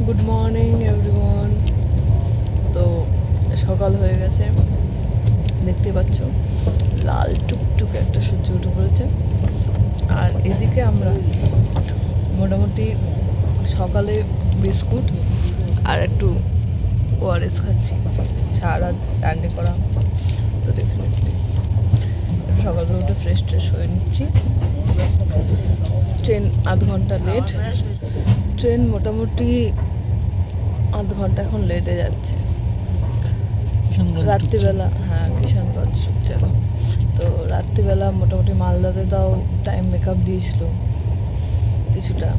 Good morning everyone. তো সকাল হয়ে গেছে, দেখতে পাচ্ছ লাল টুকটুকে একটা সূর্য উঠে পড়েছে। আর এদিকে আমরা মোটামুটি সকালে বিস্কুট আর একটু ওআরএস খাচ্ছি। সারা রাত জার্নি করা, তো ডেফিনেটলি একটু সকালবেলা উঠে ফ্রেশ ট্রেশ হয়ে নিচ্ছি। ট্রেন আধ ঘন্টা লেট, ট্রেন মোটামুটি আধ ঘন্টা এখন লেটে যাচ্ছে। রাত্রিবেলা, হ্যাঁ কিষানগঞ্জ চলো। তো রাত্রিবেলা মোটামুটি মালদাতে তাও টাইম মেকআপ দিয়েছিল কিছুটা,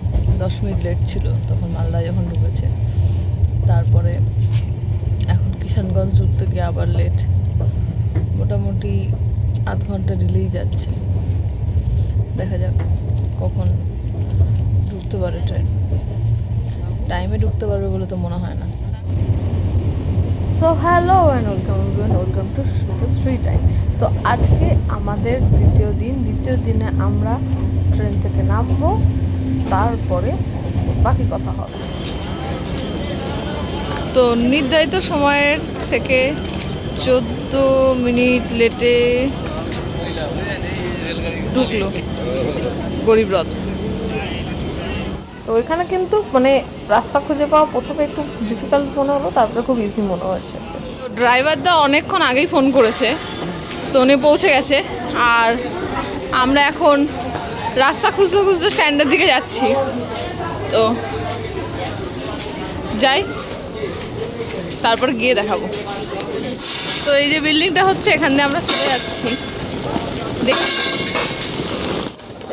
10 মিনিট লেট ছিল তখন মালদা যখন ঢুকেছে। তারপরে এখন কিষানগঞ্জ ঢুকতে গিয়ে আবার লেট, মোটামুটি আধ ঘন্টা ডিলেই যাচ্ছে। দেখা যাক কখন ঢুকতে পারে ট্রেন, টাইমে ঢুকতে পারবে বলে তো মনে হয় না। So hello and welcome to Susmita's free time. তো আজকে আমাদের দ্বিতীয় দিনে আমরা ট্রেন থেকে নামবো, তারপরে বাকি কথা হবে। তো নির্ধারিত সময়ের থেকে 14 মিনিট লেটে ঢুকলো গরিবরথ। তো এখানে কিন্তু মানে রাস্তা খুঁজে পাওয়া প্রথমে একটু ডিফিকাল্ট মনে হলো, তারপরে খুব ইজি মনে হচ্ছে। ড্রাইভারদা অনেকক্ষণ আগেই ফোন করেছে, তো উনি পৌঁছে গেছে। আর আমরা এখন রাস্তা খুঁজতে খুঁজতে স্ট্যান্ডের দিকে যাচ্ছি। তো যাই, তারপর গিয়ে দেখাবো। তো এই যে বিল্ডিংটা হচ্ছে, এখান দিয়ে আমরা চলে যাচ্ছি।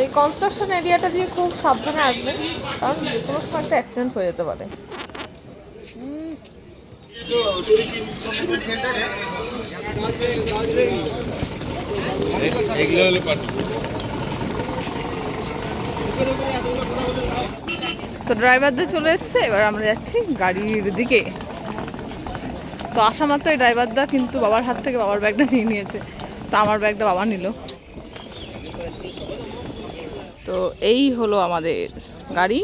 এই কনস্ট্রাকশন এরিয়াটা দিয়ে খুব সাবধানে আসবেন, কারণ যে কোনো সময় একটা অ্যাক্সিডেন্ট হয়ে যেতে পারে। তো ড্রাইভারদের চলে এসছে, এবার আমরা যাচ্ছি গাড়ির দিকে। তো আসা মাত্র এই ড্রাইভারদা কিন্তু বাবার হাত থেকে বাবার ব্যাগটা নিয়ে নিয়েছে, তো আমার ব্যাগটা বাবা নিল। তো এই হলো আমাদের গাড়ি।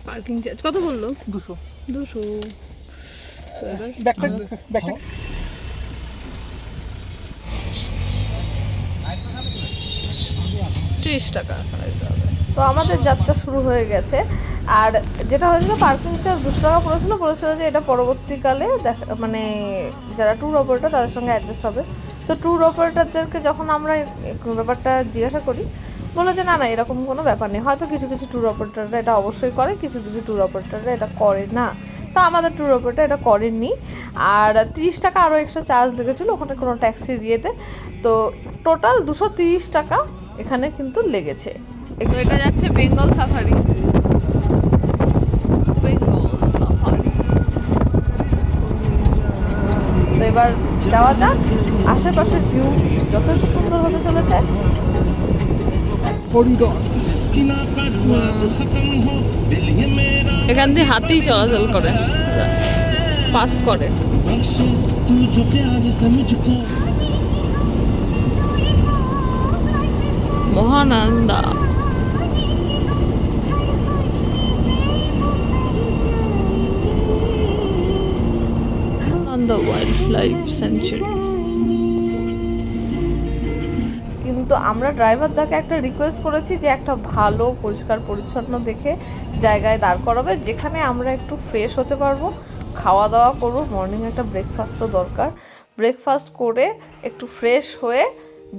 পার্কিং চার্জ কত বললো? 200। তো এবার 30 টাকা দিতে হবে। তো আমাদের যাত্রা শুরু হয়ে গেছে। আর যেটা হয়েছিল, পার্কিং চার্জ 200 টাকা পড়েছিল যে এটা পরবর্তীকালে মানে যারা ট্যুর অপারেটর তাদের সঙ্গে অ্যাডজাস্ট হবে। তো ট্যুর অপারেটরদেরকে যখন আমরা ব্যাপারটা জিজ্ঞাসা করি, বলে যে না এরকম কোনো ব্যাপার নেই। হয়তো কিছু কিছু ট্যুর অপারেটররা এটা অবশ্যই করে, কিছু কিছু ট্যুর অপারেটররা এটা করে না। তো আমাদের ট্যুর অপারেটর এটা করেননি। আর 30 টাকা আরও এক্সট্রা চার্জ লেগেছিলো ওখানে কোনো ট্যাক্সির ইয়েতে। তো টোটাল 230 টাকা এখানে কিন্তু লেগেছে। এটা যাচ্ছে বেঙ্গল সাফারি। তো এবার যাওয়া যাক। আশেপাশের ভিউ যথেষ্ট সুন্দর হতে চলেছে। এখান দিয়ে হাতি চলাচল করে, পাস করে। Mahananda wild life sanctuary. কিন্তু আমরা ড্রাইভারদাকে একটা রিকোয়েস্ট করেছি যে একটা ভালো পরিষ্কার পরিচ্ছন্ন দেখে জায়গায় দাঁড় করাবে, যেখানে আমরা একটু ফ্রেশ হতে পারবো, খাওয়া দাওয়া করবো। মর্নিং একটা ব্রেকফাস্ট তো দরকার, ব্রেকফাস্ট করে একটু ফ্রেশ হয়ে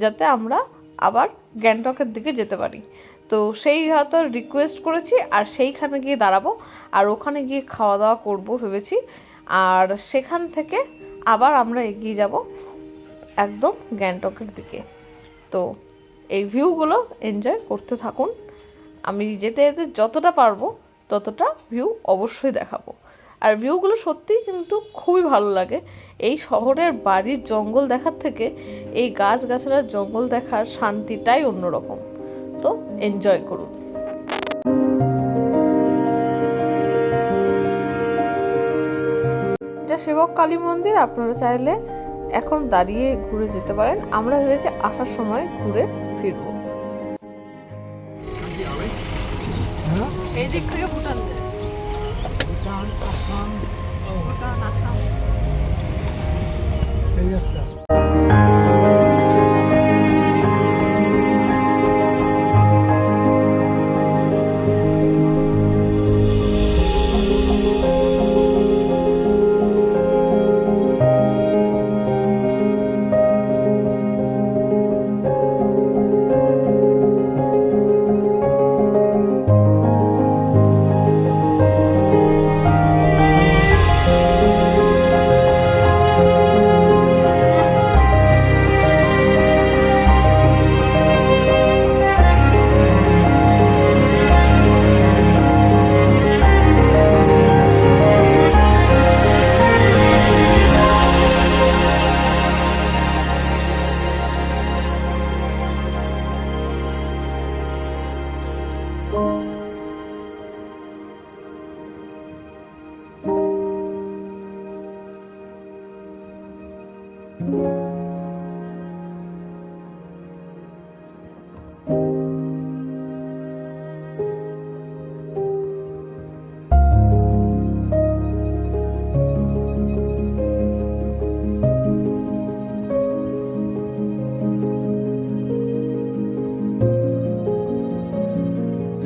যাতে আমরা আবার গ্যাংটকের দিকে যেতে পারি। তো সেই হয়তো রিকোয়েস্ট করেছি, আর সেইখানে গিয়ে দাঁড়াবো, আর ওখানে গিয়ে খাওয়া দাওয়া করবো ভেবেছি। আর সেখান থেকে আবার আমরা এগিয়ে যাব একদম গ্যাংটকের দিকে। তো এই ভিউগুলো এনজয় করতে থাকুন। আমি যেতে যেতে যতটা পারবো ততটা ভিউ অবশ্যই দেখাবো। আর ভিউগুলো সত্যিই কিন্তু খুবই ভালো লাগে। এই শহরের বাড়ির জঙ্গল দেখার থেকে এই গাছগাছালার জঙ্গল দেখার শান্তিটাই অন্যরকম। তো এনজয় করুন। এটা সেবক কালী মন্দির, আপনারা চাইলে এখন দাঁড়িয়ে ঘুরে যেতে পারেন। আমরা ভেবেছি আসার সময় ঘুরে ফিরবো। এই দিক থেকে ভুটান যায়। ভুটান, আসাম, ভুটান, আসাম। এই রাস্তা।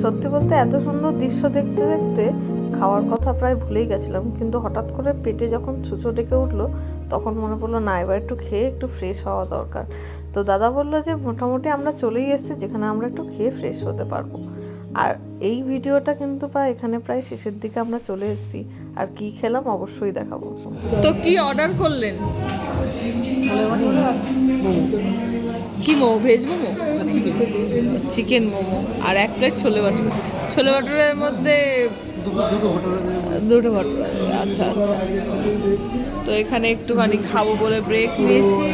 সত্যি বলতে এত সুন্দর দৃশ্য দেখতে দেখতে খাওয়ার কথা প্রায় ভুলেই গেছিলাম, কিন্তু হঠাৎ করে পেটে যখন ছুঁচো ডেকে উঠলো তখন মনে পড়লো না, এবার একটু খেয়ে একটু ফ্রেশ হওয়া দরকার। তো দাদা বললো যে মোটামুটি আমরা চলেই এসেছি যেখানে আমরা একটু খেয়ে ফ্রেশ হতে পারবো। আর এই ভিডিওটা কিন্তু এখানে প্রায় শেষের দিকে আমরা চলে এসেছি। আর কি খেলাম অবশ্যই দেখাবো। তো কি অর্ডার করলেন? কি মোমো? ভেজ মোমো, চিকেন মোমো আর এক প্লেট ছোলে ভাটুরে। ছোলে ভাটুরের মধ্যে দুটো ভাটুরে। আচ্ছা আচ্ছা। তো এখানে একটুখানি খাবো বলে ব্রেক নিয়েছি।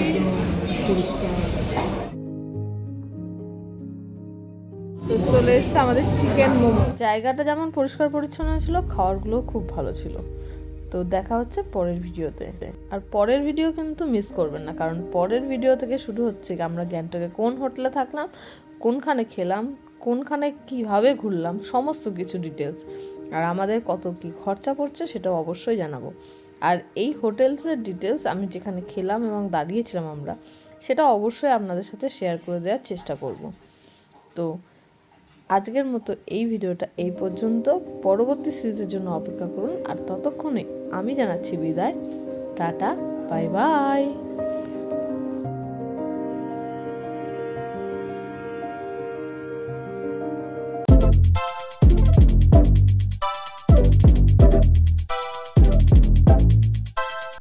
তো চলে এসছে আমাদের চিকেন মোমো। জায়গাটা যেমন পরিষ্কার পরিচ্ছন্ন ছিল, খাবারগুলো খুব ভালো ছিল। তো দেখা হচ্ছে পরের ভিডিওতে। আর পরের ভিডিও কিন্তু মিস করবেন না, কারণ পরের ভিডিও থেকে শুরু হচ্ছে আমরা গ্যাংটকে কোন হোটেলে থাকলাম, কোনখানে খেলাম, কোনখানে কিভাবে ঘুরলাম, সমস্ত কিছু ডিটেলস। আর আমাদের কত কি খরচা পড়ছে সেটাও অবশ্যই জানাবো। আর এই হোটেলসের ডিটেলস আমি যেখানে খেলাম এবং দাঁড়িয়েছিলাম আমরা, সেটা অবশ্যই আপনাদের সাথে শেয়ার করে দেওয়ার চেষ্টা করব। তো আজকের মতো এই ভিডিওটা এই পর্যন্ত। পরবর্তী সিরিজের জন্য অপেক্ষা করুন। আর ততক্ষণে আমি জানাচ্ছি বিদায়। Tata, bye bye.